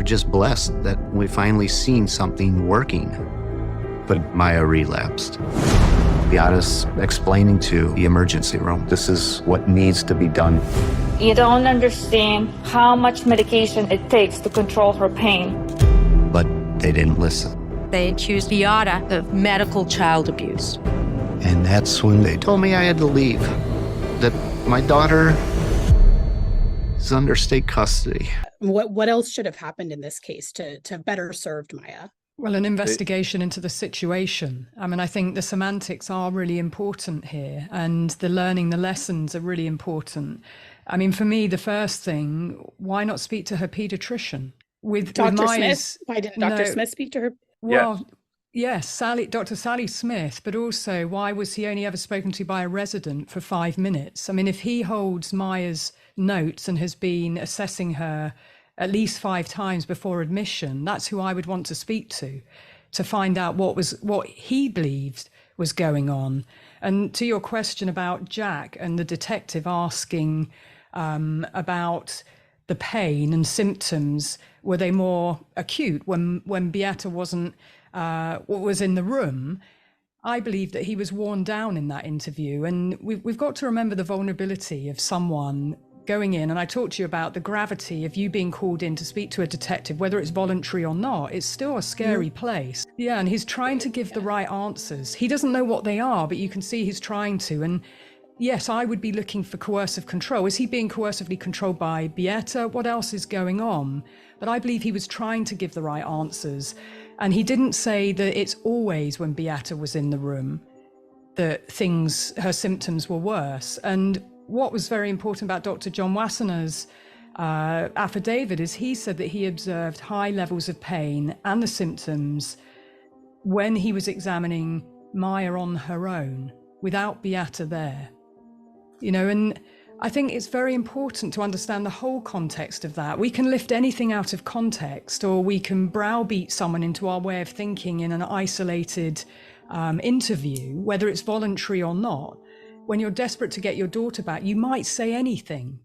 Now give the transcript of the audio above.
just blessed that we finally seen something working. But Maya relapsed. Beate's explaining to the emergency room, this is what needs to be done. You don't understand how much medication it takes to control her pain. But they didn't listen. They accused Beate of medical child abuse. And that's when they told me I had to leave. That my daughter is under state custody. What else should have happened in this case to have better served Maya? Well, an investigation into the situation. I mean, I think the semantics are really important here, and the learning the lessons are really important. I mean, for me, the first thing, why not speak to her pediatrician? With Dr. Maya's, Smith? Why didn't Dr. Smith speak to her? Well, yes, Dr. Sally Smith, but also why was he only ever spoken to by a resident for 5 minutes? I mean, if he holds Maya's notes and has been assessing her at least 5 times before admission, that's who I would want to speak to find out what he believed was going on. And to your question about Jack and the detective asking about the pain and symptoms, were they more acute when Beate was in the room? I believe that he was worn down in that interview, and we've got to remember the vulnerability of someone going in, and I talked to you about the gravity of you being called in to speak to a detective, whether it's voluntary or not. It's still a scary place. Yeah, and he's trying to give the right answers. He doesn't know what they are, but you can see he's trying to. And yes, I would be looking for coercive control. Is he being coercively controlled by Beate? What else is going on? But I believe he was trying to give the right answers. And he didn't say that it's always when Beate was in the room that her symptoms were worse. And what was very important about Dr. John Wassenaar's affidavit is he said that he observed high levels of pain and the symptoms when he was examining Maya on her own, without Beate there. You know, and I think it's very important to understand the whole context of that. We can lift anything out of context, or we can browbeat someone into our way of thinking in an isolated interview, whether it's voluntary or not. When you're desperate to get your daughter back, you might say anything.